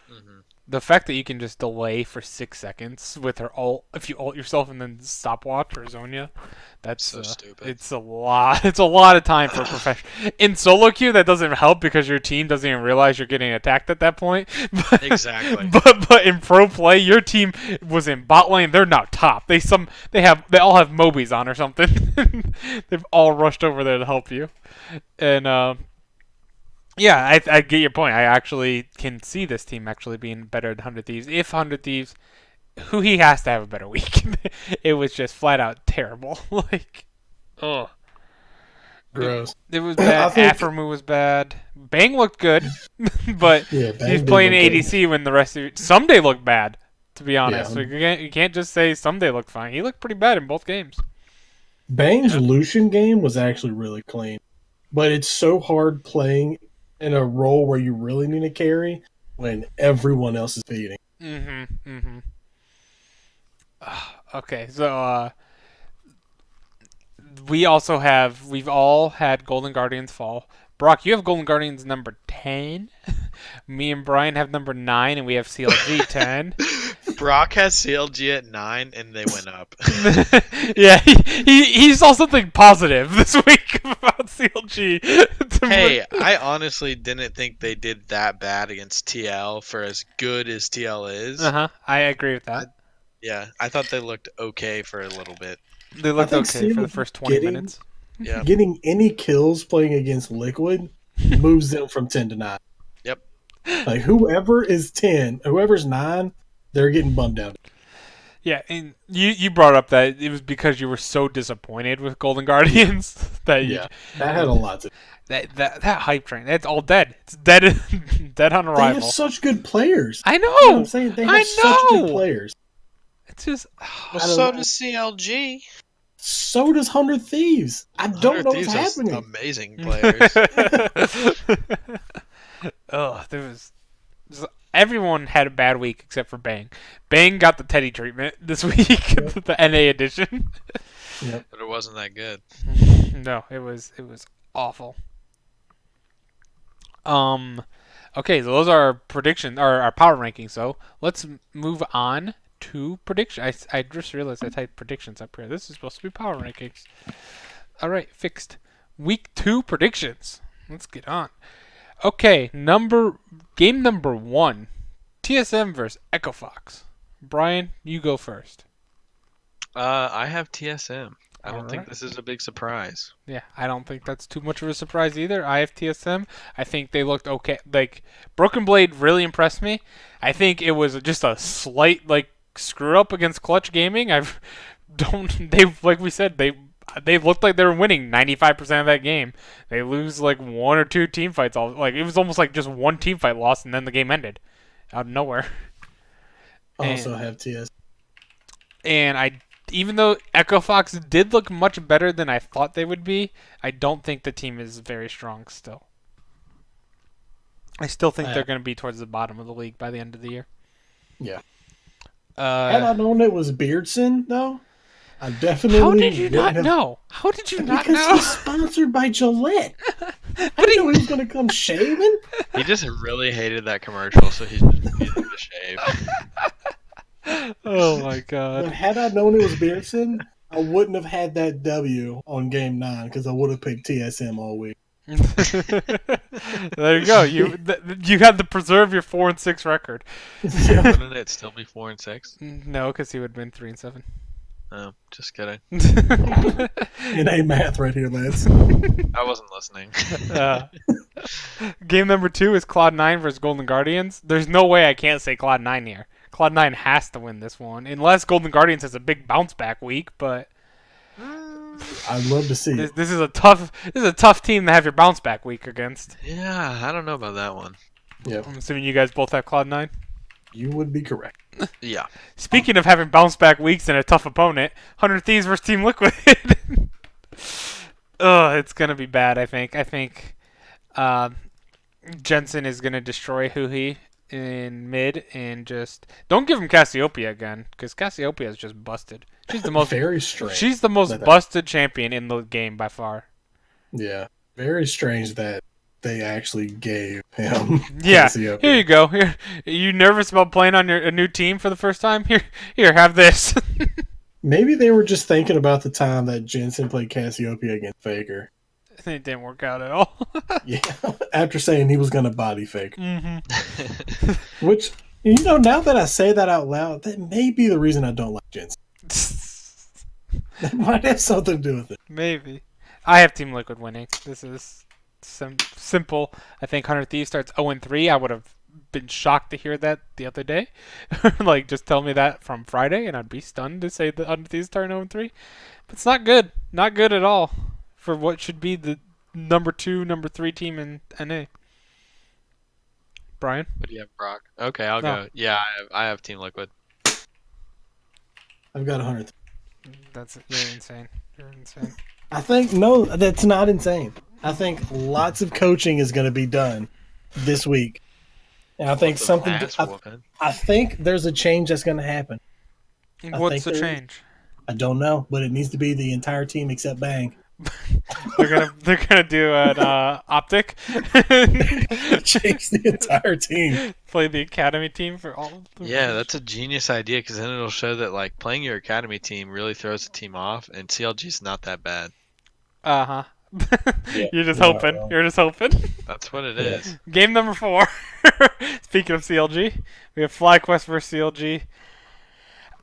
hmm The fact that you can just delay for 6 seconds with her ult, if you ult yourself and then stopwatch or Zonia, that's So stupid. It's a lot. It's a lot of time for a professional. In solo queue, that doesn't help because your team doesn't even realize you're getting attacked at that point. But, Exactly. But in pro play, your team was in bot lane. They're now top. They all have Mobies on or something. They've all rushed over there to help you, and yeah, I get your point. I actually can see this team actually being better than 100 Thieves. If 100 Thieves, he has to have a better week. It was just flat out terrible. Oh, Gross. it was bad. Aphromu was bad. Bang looked good, but Yeah, Bang he's did playing look good. ADC when the rest of Someday looked bad. To be honest, Yeah. you can't just say Someday looked fine. He looked pretty bad in both games. Bang's Lucian game was actually really clean, but it's so hard playing in a role where you really need a carry when everyone else is feeding. Okay, so we've all had Golden Guardians fall. Brock, you have Golden Guardians number 10. Me and Brian have number 9, and we have CLG 10. Brock has CLG at 9, and they went up. Yeah, he saw something positive this week about CLG. Hey, I honestly didn't think they did that bad against TL for as good as TL is. I agree with that. Yeah, I thought they looked okay for a little bit. They looked I think okay for the CLG first 20 getting- minutes. Yeah. Getting any kills playing against Liquid moves them from 10 to 9. Yep. Like whoever's 9, they're getting bumped down. Yeah, and you brought up that it was because you were so disappointed with Golden Guardians that you Yeah, that had a lot to. that hype train. It's all dead. It's dead. Dead on They have arrival. such good players. I You know what I'm know. saying? They I have such good know. players. It's just. Well, I don't so know. does CLG. So does 100 Thieves. I don't 100 know what's Thieves has happening. amazing players. Ugh, everyone had a bad week except for Bang. Bang got the Teddy treatment this week, the NA edition. Yep. But it wasn't that good. No, it was awful. Okay, so those are our prediction or our power rankings. So let's move on to prediction. I just realized I typed predictions up here. This is supposed to be power rankings. All right, fixed. Week 2 predictions. Let's get on. Okay, game number 1, TSM versus Echo Fox. Brian, you go first. I have TSM. I don't Alright. think this is a big surprise. Yeah, I don't think that's too much of a surprise either. I have TSM. I think they looked okay. Like, Broken Blade really impressed me. I think it was just a slight, screw up against Clutch Gaming. Like we said, they looked like they were winning 95% of that game. They lose, 1 or 2 team fights. It was almost like just one team fight lost, and then the game ended. Out of nowhere. I also have TS. And even though Echo Fox did look much better than I thought they would be, I don't think the team is very strong still. I still think they're going to be towards the bottom of the league by the end of the year. Yeah. Had I known it was Beardson, though, I definitely. How did you not have... know? How did you not because know? he's sponsored by Gillette. I didn't know he was going to come shaving. He just really hated that commercial, so he's just using the shave. Oh my god. But had I known it was Beardson, I wouldn't have had that W on game 9 because I would have picked TSM all week. There you go. You had to preserve your 4-6 record. Wouldn't it still be 4-6? No, because he would have been 3-7. Oh, just kidding. It ain't math right here, lads. I wasn't listening. Game number 2 is Cloud9 versus Golden Guardians. There's no way I can't say Cloud9 here. Cloud9 has to win this one, unless Golden Guardians has a big bounce back week. But I'd love to see it. this is a tough team to have your bounce back week against. Yeah, I don't know about that one. Yep, I'm assuming you guys both have Cloud9. you would be correct. Yeah. Speaking of having bounce back weeks and a tough opponent, 100 Thieves versus Team Liquid. It's gonna be bad. I think Jensen is gonna destroy Huhi in mid, and just don't give him Cassiopeia again, because Cassiopeia is just busted. She's the most Very strange. She's the most busted champion in the game by far. Yeah, very strange that they actually gave him. Yeah, Cassiopeia. here you go. Here, are you nervous about playing on a new team for the first time? Here, have this. Maybe they were just thinking about the time that Jensen played Cassiopeia against Faker. It didn't work out at all. Yeah, after saying he was going to body fake. Mm-hmm. Which, now that I say that out loud, that may be the reason I don't like Jensen. That might have something to do with it. Maybe. I have Team Liquid winning. This is simple. I think 100 Thieves starts 0-3. I would have been shocked to hear that the other day. Just tell me that from Friday, and I'd be stunned to say that 100 Thieves start 0-3. But it's not good. Not good at all for what should be the number 2, number 3 team in NA. Brian? What do you have, Brock? Okay, I'll go. Yeah, I have Team Liquid. I've got 100. You're insane. You're insane. I think, no, that's not insane. I think lots of coaching is going to be done this week. And I think I think there's a change that's going to happen. What's the change? I don't know, but it needs to be the entire team except Bang. They're gonna do an optic. Change the entire team. Play the academy team for all of them. Yeah, that's a genius idea, because then it'll show that playing your academy team really throws the team off, and CLG's not that bad. Uh-huh. Yeah, You're just hoping. well. You're just hoping. That's what it is. Game number 4. Speaking of CLG, we have FlyQuest versus CLG.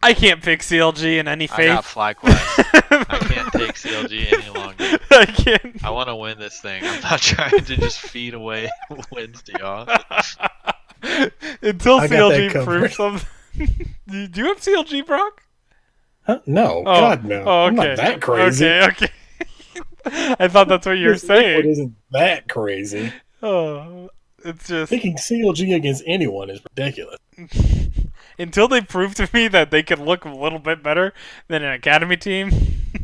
I can't pick CLG in any faith. I got FlyQuest. I can't take CLG any longer. I can't. I want to win this thing. I'm not trying to just feed away wins to y'all. Until I got that CLG covered. proves something. Do you have CLG, Brock? Huh? No, Oh, God, no. oh, I'm not okay. that crazy. Okay. I thought that's what you were This liquid saying. isn't that crazy. Oh, it's just Picking CLG against anyone is ridiculous. until they prove to me that they can look a little bit better than an academy team,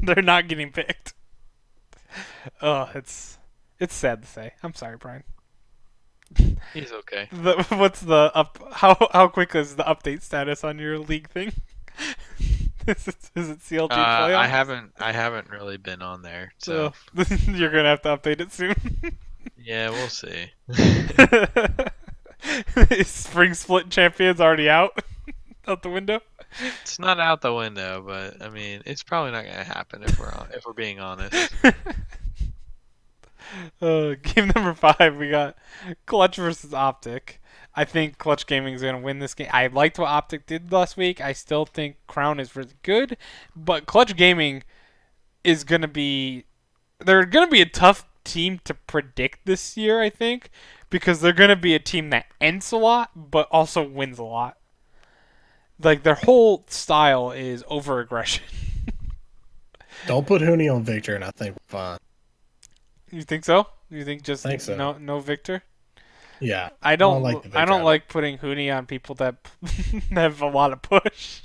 they're not getting picked. Oh, it's sad to say. I'm sorry, Brian. He's okay. What's the up? How quick is the update status on your league thing? Is it CLG playoffs? I haven't really been on there, So so you're gonna have to update it soon. yeah, we'll see. Is Spring Split Champions already out the window? It's not out the window, but I mean, it's probably not gonna happen if we're being honest. Game number 5, we got Clutch versus Optic. I think Clutch Gaming is going to win this game. I liked what Optic did last week. I still think Crown is really good, but Clutch Gaming is going to be they're going to be a tough team to predict this year, I think, because they're going to be a team that ends a lot but also wins a lot. Like their whole style is over aggression. Don't put Hooney on Victor, and I think we're fine. You think so? You think just Think so. no Victor? Yeah. I don't like the I don't Victor. like putting Hooney on people that have a lot of push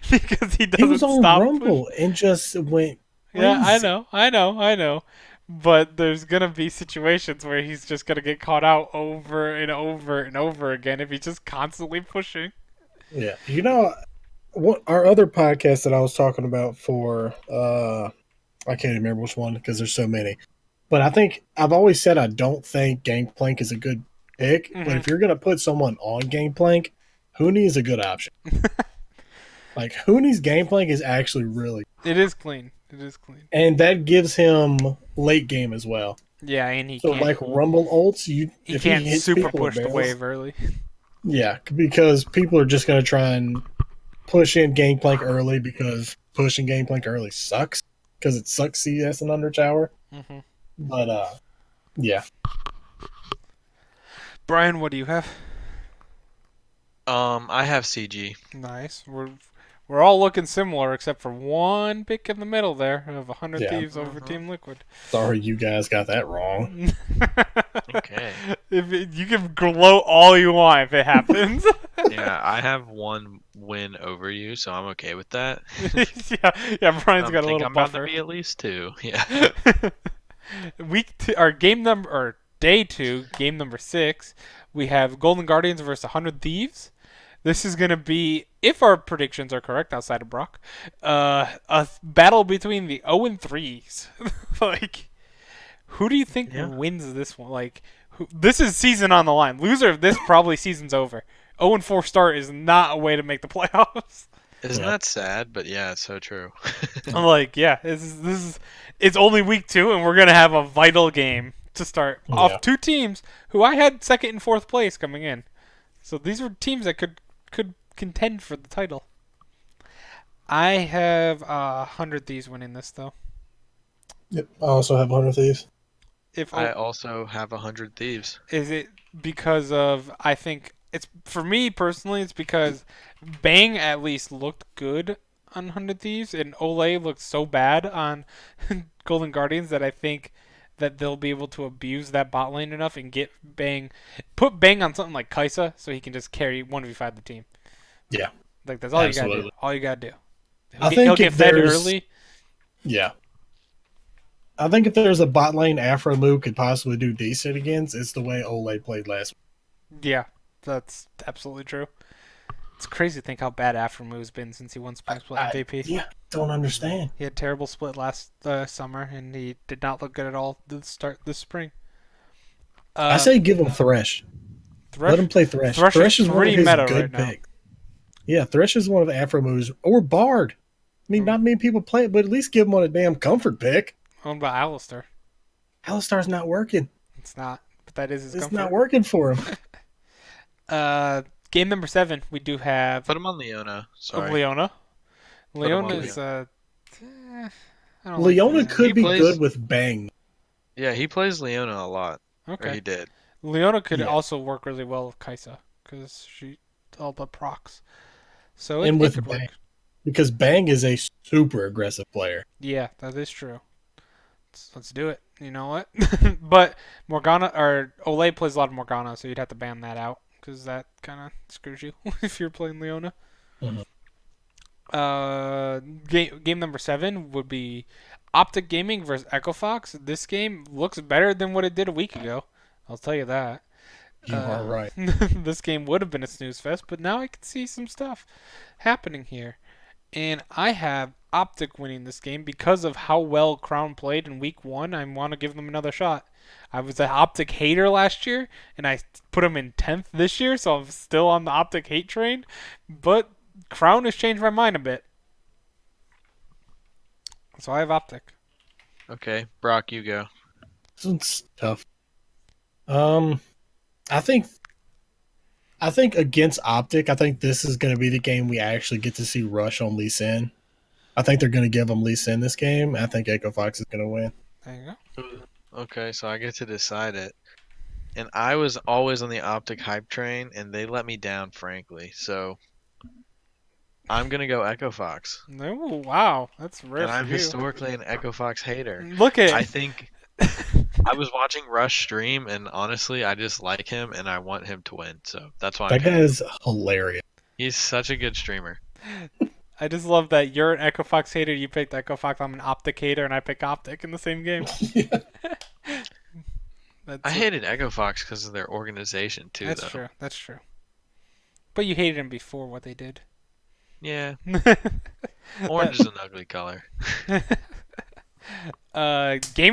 because he He doesn't was on stop. Rumble and just went crazy. Yeah, I know. But there's gonna be situations where he's just gonna get caught out over and over and over again if he's just constantly pushing. Yeah. You know, what our other podcast that I was talking about for, I can't remember which one because there's so many. But I think I've always said I don't think Gangplank is a good pick. But if you're going to put someone on Gangplank, Hooney is a good option. Like, Hooney's Gangplank is actually really It is clean. and that gives him late game as well. Yeah, and he So, can't. like Rumble ults, He if can't hits super people with push the barrels- wave early. Yeah, because people are just going to try and push in Gangplank early because pushing Gangplank early sucks because it sucks CS and Undertower. Mm-hmm. But, yeah. Brian, what do you have? I have CG. Nice. We're all looking similar except for one pick in the middle there of 100 Yeah. Thieves over Team Liquid. Sorry you guys got that wrong. Okay. You can gloat all you want if it happens. Yeah, I have one win over you, so I'm okay with that. yeah. Brian's I got a think little I'm about buffer. to be at least 2. Yeah. Day 2, game number 6. We have Golden Guardians versus 100 Thieves. This is gonna be, if our predictions are correct, outside of Brock, a battle between the 0 and 3s. Like, who do you think wins this one? Like, this is season on the line. Loser of this, probably season's over. 0 and 4 start is not a way to make the playoffs. Isn't that sad? But yeah, it's so true. I'm like, yeah, it's only week 2, and we're gonna have a vital game to start off 2 teams who I had 2nd and 4th place coming in. So these were teams that could contend for the title. I have 100 Thieves winning this though. Yep. I also have 100 Thieves. I also have 100 Thieves. Is it because of, I think it's, for me personally, it's because Bang at least looked good on 100 Thieves and Ole looked so bad on Golden Guardians that I think that they'll be able to abuse that bot lane enough and put Bang on something like Kaisa so he can just carry 1v5 the team. Yeah. Like, that's all Absolutely. you gotta do. All you gotta do. He'll get fed early. Yeah. I think if there's a bot lane Afro move could possibly do decent against, it's the way Ole played last week. Yeah, that's absolutely true. It's crazy to think how bad Afro move's been since he won Spring Split MVP. Yeah, don't understand. He had terrible split last summer, and he did not look good at all to start this spring. I say give him Thresh. Let him play Thresh. Thresh is one of his good picks. Yeah, Thresh is one of the Afro moves. Or Bard. I mean, not many people play it, but at least give him on a damn comfort pick. What about Alistar? Alistar's not working. It's not, but that is his comfort. It's not working for him. Game number 7, we do have... Put him on Leona. Sorry. Leona. Leona's... Leona could be good with Bang. Yeah, he plays Leona a lot. Okay. Or he did. Leona could also work really well with Kaisa because she all the procs. So it could work. because Bang is a super aggressive player. Yeah, that is true. Let's do it. You know what? But Morgana or Olay plays a lot of Morgana, so you'd have to ban that out because that kind of screws you if you're playing Leona. Mhm. Game number 7 would be Optic Gaming versus Echo Fox. This game looks better than what it did a week ago. I'll tell you that. You are right. This game would have been a snooze fest, but now I can see some stuff happening here. And I have Optic winning this game because of how well Crown played in week 1. I want to give them another shot. I was an Optic hater last year, and I put them in 10th this year, so I'm still on the Optic hate train. But Crown has changed my mind a bit. So I have Optic. Okay, Brock, you go. This one's tough. I think against Optic, I think this is going to be the game we actually get to see Rush on Lee Sin. I think they're going to give him Lee Sin this game. I think Echo Fox is going to win. There you go. Okay, so I get to decide it. And I was always on the Optic hype train, and they let me down, frankly. So I'm gonna go Echo Fox. Oh, wow. That's rare And for I'm you. historically an Echo Fox hater. Look at I think I was watching Rush stream, and honestly, I just like him, and I want him to win. So that's why I'm That guy picking. is hilarious. He's such a good streamer. I just love that you're an Echo Fox hater, you picked Echo Fox, I'm an Optic hater, and I pick Optic in the same game. That's I hated Echo Fox because of their organization too, That's though. true. That's true. But you hated them before what they did. Yeah, orange is an ugly color. Game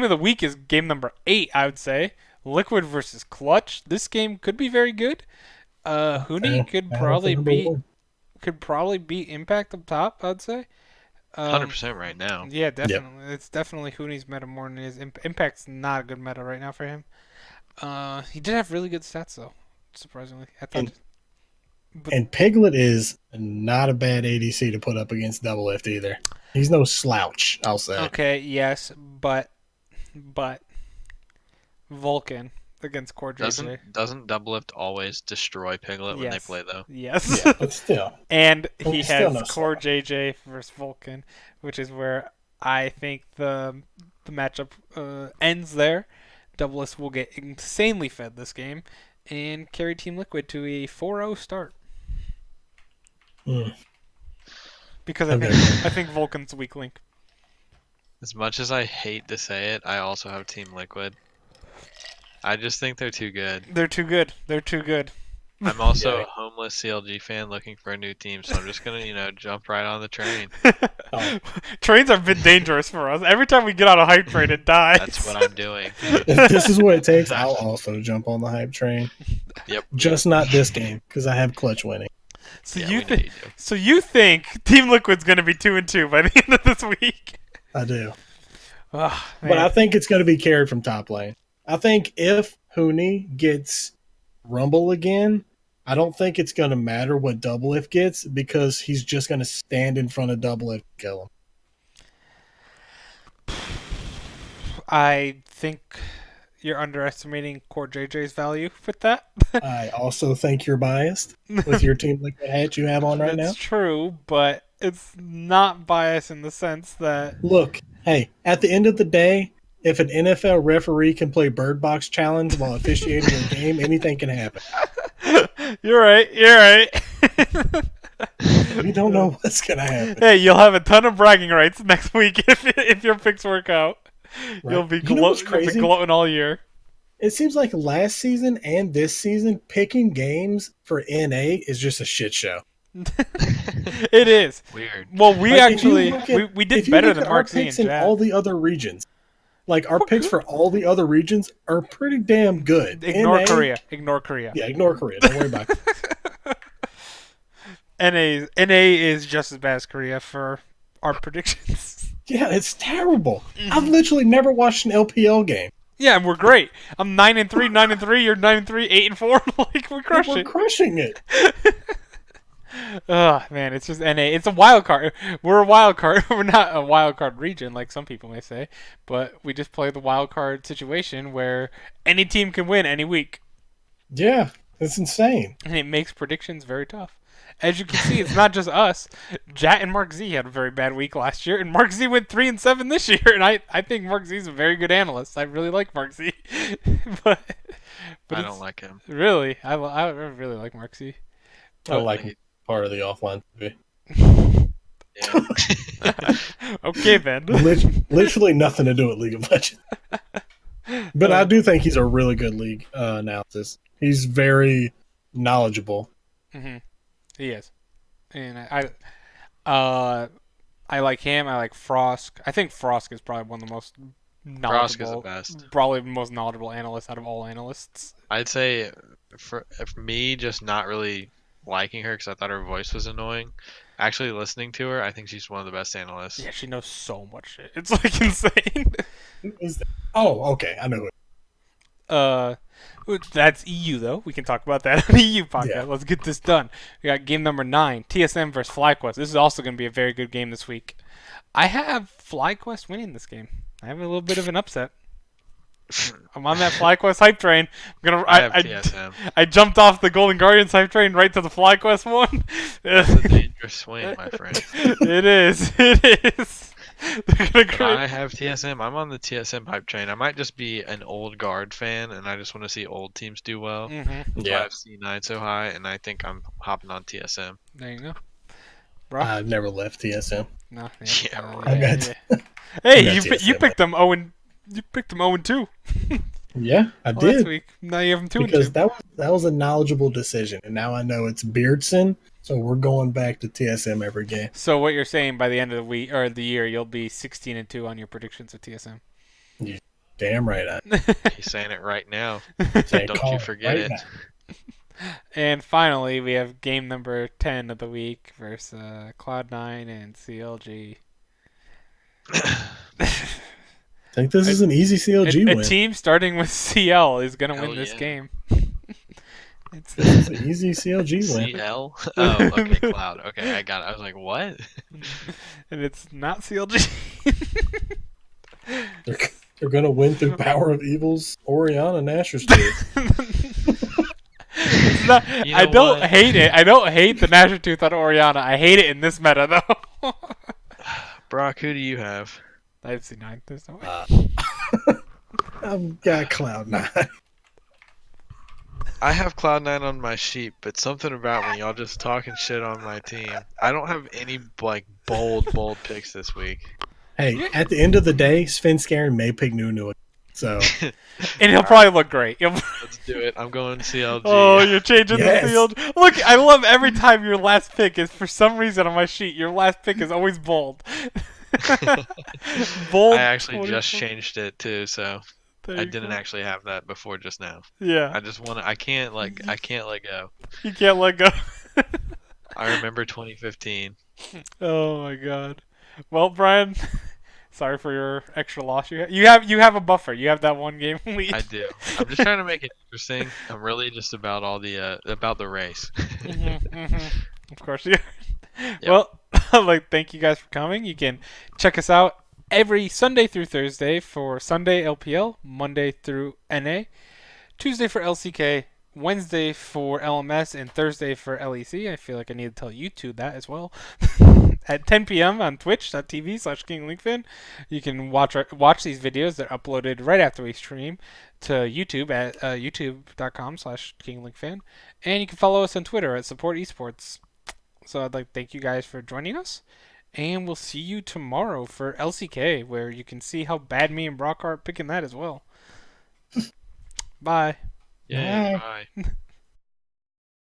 of the week is game number 8, I would say. Liquid versus Clutch. This game could be very good. Huni could probably beat Impact up top, I'd say. 100% right now. Yeah, definitely. Yep. It's definitely Huni's meta more than it is. Impact's not a good meta right now for him. He did have really good stats though, surprisingly. I thought. And Piglet is not a bad ADC to put up against Double Lift either. He's no slouch, I'll say. Okay, yes, but Vulcan against Core JJ. Doesn't Double Lift always destroy Piglet when they play though? Yes. Yeah, but still. And he has no Core JJ versus Vulcan, which is where I think the matchup ends there. Doublelift will get insanely fed this game and carry Team Liquid to a 4-0 start. Because I think Vulcan's weak link. As much as I hate to say it, I also have Team Liquid. I just think they're too good. They're too good. They're too good. I'm also a homeless CLG fan looking for a new team, so I'm just gonna, jump right on the train. Trains have been dangerous for us. Every time we get on a hype train, it dies. That's what I'm doing. If this is what it takes, I'll also jump on the hype train. Yep. Just not this game, because I have Clutch winning. So Yeah, you think Team Liquid's gonna be 2-2 by the end of this week? I do. Oh, but I think it's going to be carried from top lane. I think if Huni gets Rumble again, I don't think it's going to matter what Doublelift gets because he's just going to stand in front of Doublelift and kill him. I think you're underestimating Core JJ's value with that. I also think you're biased with your Team Liquid hat you have on right now. That's true, but it's not biased in the sense that... Look, hey, at the end of the day, if an NFL referee can play Bird Box Challenge while officiating a game, anything can happen. You're right. We don't know what's going to happen. Hey, you'll have a ton of bragging rights next week if your picks work out. Right. You'll be crazy? gloating all year. It seems like last season and this season, picking games for NA is just a shit show. It is. Weird. Well, we did better than our Mark Z and picks in Jad. all the other regions. Like, our picks for all the other regions are pretty damn good. Ignore NA, Korea. Ignore Korea. Yeah, ignore Korea. Don't worry about it. NA is just as bad as Korea for our predictions. Yeah, it's terrible. I've literally never watched an LPL game. Yeah, and we're great. I'm 9-3, 9-3. You're 9-3, 8-4. Like we're crushing it. Oh man, it's just NA. It's a wild card. We're a wild card. We're not a wild card region like some people may say, but we just play the wild card situation where any team can win any week. Yeah, it's insane. And it makes predictions very tough. As you can see, it's not just us. Jat and Mark Z had a very bad week last year, and Mark Z went 3-7 this year. And I think Mark Z is a very good analyst. I really like Mark Z, but I it's, don't like him. really, I really like Mark Z. I like him part of the offline TV. Yeah. Okay, then. Literally nothing to do with League of Legends. But I do think he's a really good league analysis. He's very knowledgeable. He is, and I like him. I like Frosk. I think Frosk is probably one of the most Frosk is the knowledgeable, best. probably the most knowledgeable analyst out of all analysts. I'd say for me, just not really liking her because I thought her voice was annoying. Actually, listening to her, I think she's one of the best analysts. Yeah, she knows so much shit. It's like insane. Who is that? Oh, okay. I know it. That's EU though. We can talk about that on the EU podcast. Yeah. Let's get this done. We got game number 9, TSM versus FlyQuest. This is also going to be a very good game this week. I have FlyQuest winning this game. I have a little bit of an upset. I'm on that FlyQuest hype train. I have TSM. I jumped off the Golden Guardians hype train right to the FlyQuest one. That's a dangerous swing, my friend. It is. It is. But I have TSM. I'm on the TSM hype train. I might just be an old guard fan, and I just want to see old teams do well. That's why I have C9 so high, and I think I'm hopping on TSM. There you go. Bro. I've never left TSM. No, Yeah, right. Hey, you TSM, picked them 0 you picked them 0-2 Yeah, I last did. week. Now you have them 2-2. Because that was a knowledgeable decision, and now I know it's Beardson, so we're going back to TSM every game. So what you're saying, by the end of the week or the year, you'll be 16-2 on your predictions of TSM. You damn right. He's saying it right now. Saying Don't call you forget right it. now. And finally, we have game number 10 of the week versus Cloud9 and CLG. I think this is an easy CLG A win. team starting with CL is going to Hell win this yeah. game. It's This is an easy CLG win. CL? Oh, okay, Cloud. Okay, I got it. I was like, what? and it's not CLG. They're going to win through Power of Evil's Oriana Nashor's Tooth. I don't what? hate it. I don't hate the Nashor Tooth on Oriana. I hate it in this meta, though. Brock, who do you have? I have C9. There's no way. I've got Cloud9. I have Cloud9 on my sheet, but something about me, y'all just talking shit on my team. I don't have any like bold picks this week. Hey, at the end of the day, Sven Skaren may pick Nunu. So And he'll probably look great. Let's do it. I'm going CLG. Oh, you're changing Yes. the field. Look, I love every time your last pick is, for some reason on my sheet, your last pick is always bold. Bold. I actually 24. just changed it too, so There I you didn't go. actually have that before just now. Yeah, I just want to. I can't let go. you can't let go. I remember 2015. Oh my god. Well, Brian, sorry for your extra loss. You have a buffer. You have that one game lead. I do. I'm just trying to make it interesting. I'm really just about all the about the race. Of course, yeah. Well, thank you guys for coming. You can check us out every Sunday through Thursday for Sunday LPL, Monday through NA, Tuesday for LCK, Wednesday for LMS, and Thursday for LEC. I feel like I need to tell YouTube that as well. At 10 p.m. on twitch.tv/KingLinkFan. You can watch these videos. They're uploaded right after we stream to YouTube at youtube.com/KingLinkFan. And you can follow us on Twitter at Support Esports. So I'd like to thank you guys for joining us. And we'll see you tomorrow for LCK, where you can see how bad me and Brock are at picking that as well. Bye. Yeah. Bye. Bye.